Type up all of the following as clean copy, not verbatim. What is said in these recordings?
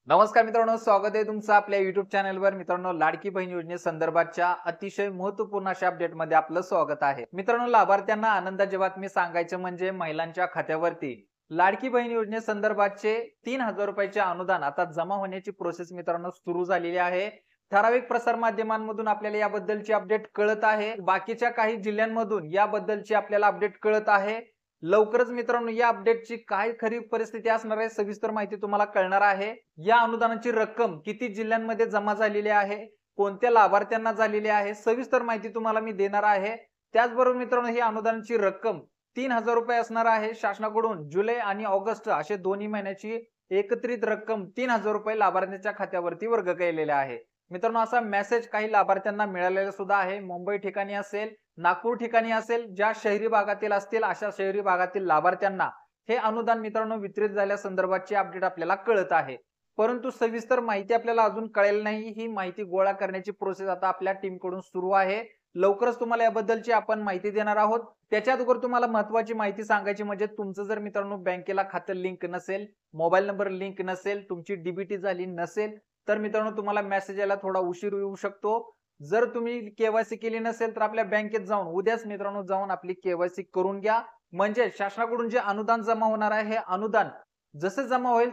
नमस्कार मित्रांनो, स्वागत आहे तुमचं आपल्या युट्यूब चॅनलवर. मित्रांनो, लाडकी बहीण योजनेसंदर्भातच्या अतिशय महत्त्वपूर्ण अशा अपडेटमध्ये आपलं स्वागत आहे. मित्रांनो, लाभार्थ्यांना आनंदाची बातमी सांगायचं म्हणजे महिलांच्या खात्यावरती लाडकी बहीण योजनेसंदर्भातचे 3,000 रुपयाचे अनुदान आता जमा होण्याची प्रोसेस मित्रांनो सुरू झालेली आहे. ठराविक प्रसार माध्यमांमधून आपल्याला याबद्दलची अपडेट कळत आहे. बाकीच्या काही जिल्ह्यांमधून याबद्दलची आपल्याला अपडेट कळत आहे. लवकरच मित्रांनो या अपडेटची काय खरी परिस्थिती असणार आहे सविस्तर माहिती तुम्हाला कळणार आहे. या अनुदानाची रक्कम किती जिल्ह्यांमध्ये जमा झालेली आहे, कोणत्या लाभार्थ्यांना झालेली आहे, सविस्तर माहिती तुम्हाला मी देणार आहे. त्याचबरोबर मित्रांनो ही अनुदानाची रक्कम 3,000 रुपये असणार आहे. शासनाकडून जुलै आणि ऑगस्ट असे दोन्ही महिन्याची एकत्रित रक्कम 3,000 रुपये लाभार्थ्यांच्या खात्यावरती वर्ग केलेले आहे. मित्रांनो असा मेसेज काही लाभार्थ्यांना मिळालेला सुद्धा आहे. मुंबई ठिकाणी असेल, नागपूर ठिकाणी असेल, ज्या शहरी भागातील असतील अशा शहरी भागातील लाभार्थ्यांना हे अनुदान मित्रांनो वितरित झाल्यासंदर्भातची अपडेट आपल्याला कळत आहे. परंतु सविस्तर माहिती आपल्याला अजून कळेल नाही. ही माहिती गोळा करण्याची प्रोसेस आता आपल्या टीम कडून सुरू आहे. लवकरच तुम्हाला याबद्दलची आपण माहिती देणार आहोत. त्याच्या अगोदर तुम्हाला महत्त्वाची माहिती सांगायची म्हणजे तुमचं जर मित्रांनो बँकेला खातं लिंक नसेल, मोबाईल नंबर लिंक नसेल, तुमची डीबीटी झाली नसेल, तर मित्रांनो तुम्हाला मेसेज यायला थोडा उशीर येऊ शकतो. जर तुम्ही केवायसी केली नसेल तर आपल्या बँकेत जाऊन उद्याच मित्रांनो जाऊन आपली केवायसी करून घ्या. म्हणजे शासनाकडून जे अनुदान जमा होणार आहे हे अनुदान जसे जमा होईल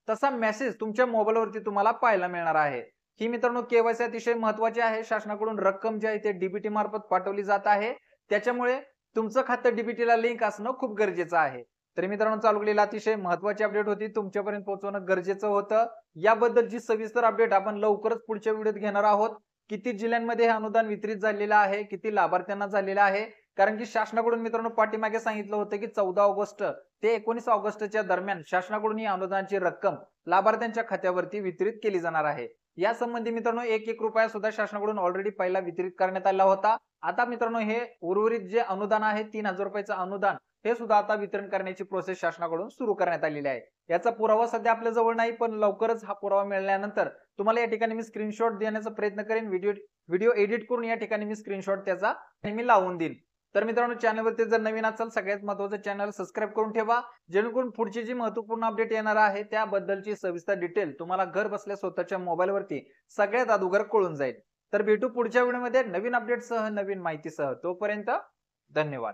तसा मेसेज तुमच्या मोबाईलवरती तुम्हाला पाहायला मिळणार आहे. ही मित्रांनो केवायसी अतिशय महत्त्वाची आहे. शासनाकडून रक्कम जी आहे ते डीबीटी मार्फत पाठवली जात आहे. त्याच्यामुळे तुमचं खातं डीबीटीला लिंक असणं खूप गरजेचं आहे. तर मित्रांनो चालू केलेली अतिशय महत्त्वाची अपडेट होती, तुमच्यापर्यंत पोहोचवणं गरजेचं होतं. याबद्दलची सविस्तर अपडेट आपण लवकरच पुढच्या व्हिडिओत घेणार आहोत. किती जिल्ह्यांमध्ये हे अनुदान वितरित झालेलं आहे, किती लाभार्थ्यांना झालेलं आहे, कारण की शासनाकडून मित्रांनो पाठीमागे सांगितलं होतं की 14 ऑगस्ट ते 19 ऑगस्टच्या दरम्यान शासनाकडून ही अनुदानाची रक्कम लाभार्थ्यांच्या खात्यावरती वितरित केली जाणार आहे. या संबंधी मित्रांनो 1-1 रुपया सुद्धा शासनाकडून ऑलरेडी पहिला वितरित करण्यात आला होता. आता मित्रांनो हे उर्वरित जे अनुदान आहे 3,000 रुपयाचं अनुदान हे सुद्धा आता वितरण करण्याची प्रोसेस शासनाकडून सुरू करण्यात आलेली आहे. याचा पुरावा सध्या आपल्या जवळ नाही, पण लवकरच हा पुरावा मिळाल्यानंतर तुम्हाला या ठिकाणी मी स्क्रीनशॉट देण्याचा प्रयत्न करेन. व्हिडिओ एडिट करून या ठिकाणी मी स्क्रीनशॉट त्याचा मी लावून देईन. तर मित्रांनो चॅनलवरती जर नवीन असाल सगळ्यात महत्त्वाचं चॅनल सबस्क्राईब करून ठेवा, जेणेकरून पुढची जी महत्त्वपूर्ण अपडेट येणार आहे त्याबद्दलची सविस्तर डिटेल तुम्हाला घर बसल्या स्वतःच्या मोबाईलवरती सगळ्यात अगोदर कळून जाईल. तर भेटू पुढच्या व्हिडिओमध्ये नवीन अपडेटसह, नवीन माहितीसह. तोपर्यंत धन्यवाद.